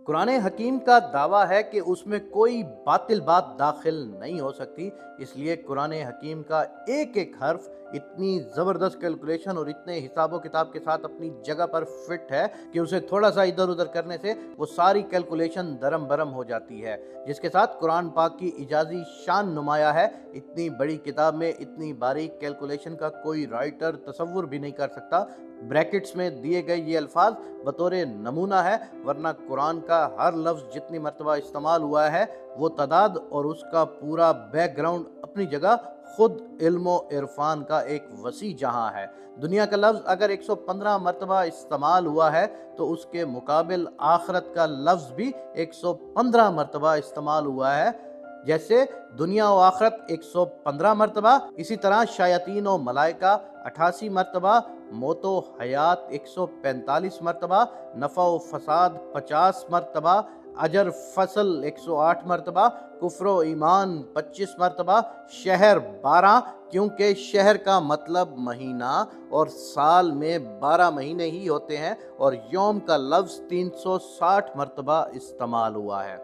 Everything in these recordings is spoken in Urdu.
قرآن حکیم کا دعویٰ ہے کہ اس میں کوئی باطل بات داخل نہیں ہو سکتی، اس لیے قرآن حکیم کا ایک ایک حرف اتنی زبردست کیلکولیشن اور اتنے حساب و کتاب کے ساتھ اپنی جگہ پر فٹ ہے کہ اسے تھوڑا سا ادھر ادھر کرنے سے وہ ساری کیلکولیشن درم برم ہو جاتی ہے، جس کے ساتھ قرآن پاک کی اعجازی شان نمایاں ہے۔ اتنی بڑی کتاب میں اتنی باریک کیلکولیشن کا کوئی رائٹر تصور بھی نہیں کر سکتا۔ بریکٹس میں دیے گئے یہ الفاظ بطور نمونہ ہے، ورنہ قرآن کا ہر لفظ جتنی مرتبہ استعمال ہوا ہے وہ تعداد اور اس کا پورا بیک گراؤنڈ اپنی جگہ خود علم و عرفان کا ایک وسیع جہاں ہے۔ دنیا کا لفظ اگر 115 مرتبہ استعمال ہوا ہے تو اس کے مقابل آخرت کا لفظ بھی 115 مرتبہ استعمال ہوا ہے۔ جیسے دنیا و آخرت 115 مرتبہ، اسی طرح شیاطین و ملائکہ 88 مرتبہ، موت و حیات 145 مرتبہ، نفع و فساد 50 مرتبہ، اجر فصل 108 مرتبہ، کفر و ایمان 25 مرتبہ، شہر 12، کیونکہ شہر کا مطلب مہینہ اور سال میں 12 مہینے ہی ہوتے ہیں، اور یوم کا لفظ 360 مرتبہ استعمال ہوا ہے۔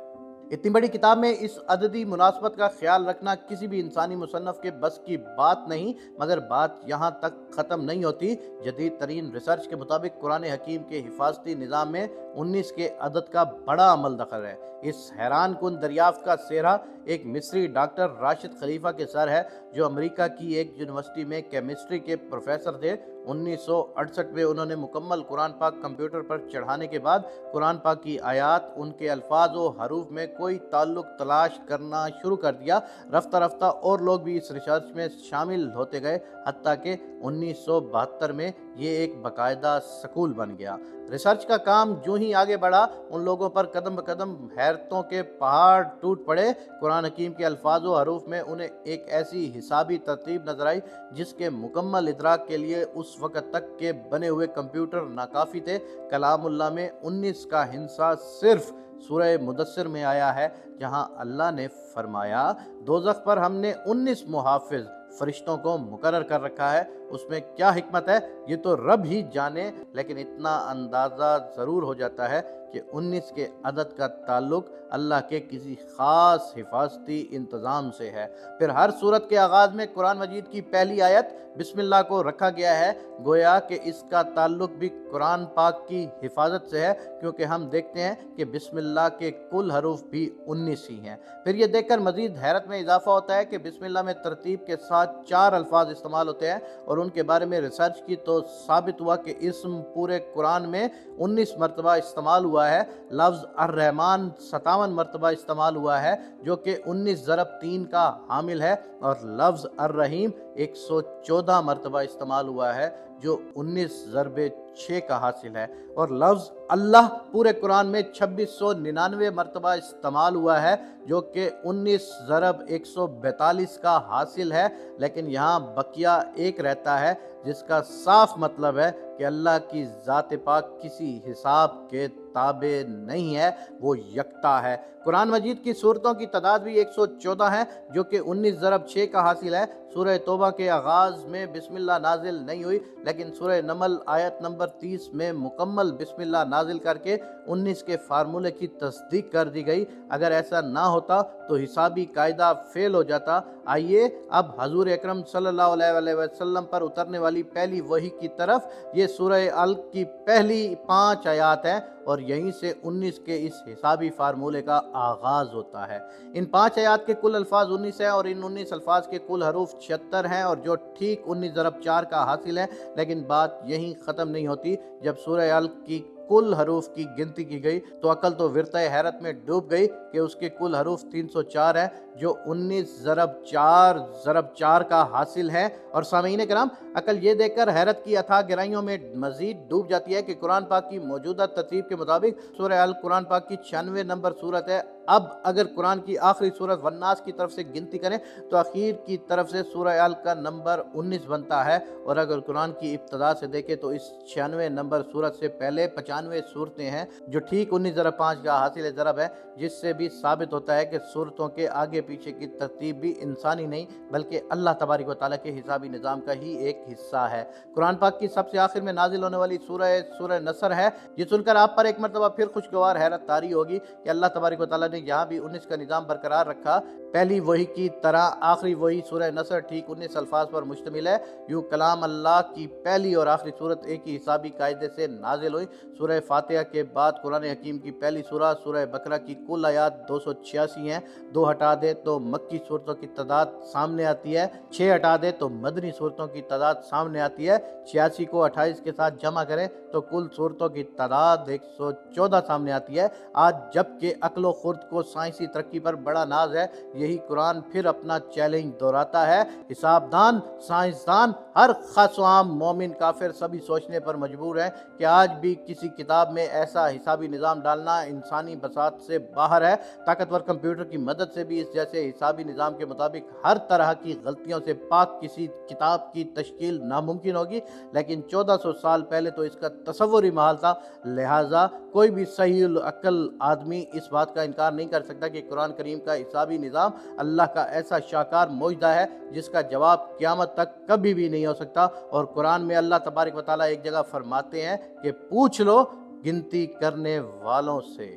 اتنی بڑی کتاب میں اس عددی مناسبت کا خیال رکھنا کسی بھی انسانی مصنف کے بس کی بات نہیں، مگر بات یہاں تک ختم نہیں ہوتی۔ جدید ترین ریسرچ کے مطابق قرآن حکیم کے حفاظتی نظام میں 19 کے عدد کا بڑا عمل دخل ہے۔ اس حیران کن دریافت کا سہرا ایک مصری ڈاکٹر راشد خلیفہ کے سر ہے، جو امریکہ کی ایک یونیورسٹی میں کیمسٹری کے پروفیسر تھے۔ 1968 میں انہوں نے مکمل قرآن پاک کمپیوٹر پر چڑھانے کے بعد قرآن پاک کی آیات، ان کے الفاظ و حروف میں کوئی تعلق تلاش کرنا شروع کر دیا۔ رفتہ رفتہ اور لوگ بھی اس ریسرچ میں شامل ہوتے گئے، حتیٰ کہ 1972 میں یہ ایک باقاعدہ سکول بن گیا۔ ریسرچ کا کام جو ہی آگے بڑھا، ان لوگوں پر قدم بقدم حیرتوں کے پہاڑ ٹوٹ پڑے۔ قرآن حکیم کے الفاظ و حروف میں انہیں ایک ایسی حسابی ترتیب نظر آئی جس کے مکمل ادراک کے لیے اس وقت تک کے بنے ہوئے کمپیوٹر ناکافی تھے۔ کلام اللہ میں 19 کا ہندسہ صرف سورہ مدثر میں آیا ہے، جہاں اللہ نے فرمایا، دوزخ پر ہم نے 19 محافظ فرشتوں کو مقرر کر رکھا ہے۔ اس میں کیا حکمت ہے یہ تو رب ہی جانے، لیکن اتنا اندازہ ضرور ہو جاتا ہے کہ 19 کے عدد کا تعلق اللہ کے کسی خاص حفاظتی انتظام سے ہے۔ پھر ہر سورت کے آغاز میں قرآن مجید کی پہلی آیت بسم اللہ کو رکھا گیا ہے، گویا کہ اس کا تعلق بھی قرآن پاک کی حفاظت سے ہے، کیونکہ ہم دیکھتے ہیں کہ بسم اللہ کے کل حروف بھی 19 ہی ہیں۔ پھر یہ دیکھ کر مزید حیرت میں اضافہ ہوتا ہے کہ بسم اللہ میں ترتیب کے ساتھ 4 الفاظ استعمال ہوتے ہیں، اور ان کے بارے میں ریسرچ کی تو ثابت ہوا کہ اسم پورے قرآن میں 19 مرتبہ استعمال ہوا ہے۔ لفظ الرحمن 57 مرتبہ استعمال ہوا ہے، جو کہ 19 ضرب 3 کا حامل ہے، اور لفظ الرحیم 114 مرتبہ استعمال ہوا ہے، جو 19 ضرب 6 کا حاصل ہے، اور لفظ اللہ پورے قرآن میں 2699 مرتبہ استعمال ہوا ہے، جو کہ 19 ضرب 142 کا حاصل ہے۔ لیکن یہاں بقیہ ایک رہتا ہے، جس کا صاف مطلب ہے کہ اللہ کی ذات پاک کسی حساب کے تابع نہیں ہے، وہ یکتا ہے۔ قرآن مجید کی سورتوں کی تعداد بھی 114 ہے، جو کہ 19 ضرب 6 کا حاصل ہے۔ سورہ توبہ کے آغاز میں بسم اللہ نازل نہیں ہوئی، لیکن سورہ نمل آیت نمبر 30 میں مکمل بسم اللہ نازل کر کے 19 کے فارمولے کی تصدیق کر دی گئی۔ اگر ایسا نہ ہوتا تو حسابی قاعدہ فیل ہو جاتا۔ آئیے اب حضور اکرم صلی اللہ علیہ وسلم پر اترنے والی پہلی وحی کی طرف۔ یہ سورہ الق کی پہلی 5 آیات ہیں، اور یہیں سے 19 کے اس حسابی فارمولے کا آغاز ہوتا ہے۔ ان 5 آیات کے کل الفاظ 19 ہیں، اور ان 19 الفاظ کے کل حروف 76 ہیں، اور جو ٹھیک 19 ضرب 4 کا حاصل ہے۔ لیکن بات یہیں ختم نہیں ہوتی۔ جب سورہ الق کی کل حروف کی گنتی کی گئی تو عقل تو ورطہ حیرت میں ڈوب گئی کہ اس کے کل حروف 304 ہیں، جو 19 ضرب 4 ضرب 4 کا حاصل ہے۔ اور سامعین کرام، عقل یہ دیکھ کر حیرت کی اتھاہ گہرائیوں میں مزید ڈوب جاتی ہے کہ قرآن پاک کی موجودہ ترتیب کے مطابق سورہ الق قرآن پاک کی 96 نمبر سورت ہے۔ اب اگر قرآن کی آخری سورت والناس کی طرف سے گنتی کریں تو اخیر کی طرف سے سورہ الق کا نمبر 19 بنتا ہے، اور اگر قرآن کی ابتدا سے دیکھیں تو اس 96 نمبر سورت سے پہلے 95 سورتیں ہیں، جو ٹھیک 19 ضرب 5 کا حاصل ضرب ہے، جس سے بھی ثابت ہوتا ہے کہ سورتوں کے آگے پیچھے کی ترتیب بھی انسانی نہیں بلکہ اللہ تبارک و تعالیٰ کے حسابی نظام کا ہی ایک حصہ ہے۔ قرآن پاک کی سب سے آخر میں نازل ہونے والی سورہ نصر ہے۔ یہ سن کر آپ پر ایک مرتبہ پھر خوشگوار حیرت طاری ہوگی کہ اللہ تبارک و تعالیٰ نے یہاں بھی 19 کا نظام برقرار رکھا۔ پہلی وحی کی طرح آخری وحی سورہ نصر ٹھیک 19 الفاظ پر مشتمل ہے۔ یوں کلام اللہ کی پہلی اور آخری صورت ایک ہی حسابی قاعدے سے نازل ہوئی۔ سورہ فاتحہ کے بعد قرآن حکیم کی پہلی سورہ بقرہ کی کل آیات 286 ہیں۔ 2 ہٹا دے تو مکی صورتوں کی تعداد سامنے آتی ہے، 6 ہٹا دے تو مدنی صورتوں کی تعداد سامنے آتی ہے۔ 86 کو 28 کے ساتھ جمع کریں تو کل صورتوں کی تعداد 114 سامنے آتی ہے۔ آج جب کہ عقل و خرد کو سائنسی ترقی پر بڑا ناز ہے، یہی قرآن پھر اپنا چیلنج دہراتا ہے۔ حساب دان، سائنسدان، ہر خاص و عام مومن کافر سبھی سوچنے پر مجبور ہیں کہ آج بھی کسی کتاب میں ایسا حسابی نظام ڈالنا انسانی بساط سے باہر ہے۔ طاقتور کمپیوٹر کی مدد سے بھی اس جیسے حسابی نظام کے مطابق ہر طرح کی غلطیوں سے پاک کسی کتاب کی تشکیل ناممکن ہوگی، لیکن 1400 سال پہلے تو اس کا تصور ہی محال تھا۔ لہٰذا کوئی بھی صحیح العقل آدمی اس بات کا انکار نہیں کر سکتا کہ قرآن کریم کا حسابی نظام اللہ کا ایسا شاہکار معجزہ ہے جس کا جواب قیامت تک کبھی بھی نہیں ہو سکتا۔ اور قرآن میں اللہ تبارک و تعالیٰ ایک جگہ فرماتے ہیں کہ پوچھ لو گنتی کرنے والوں سے۔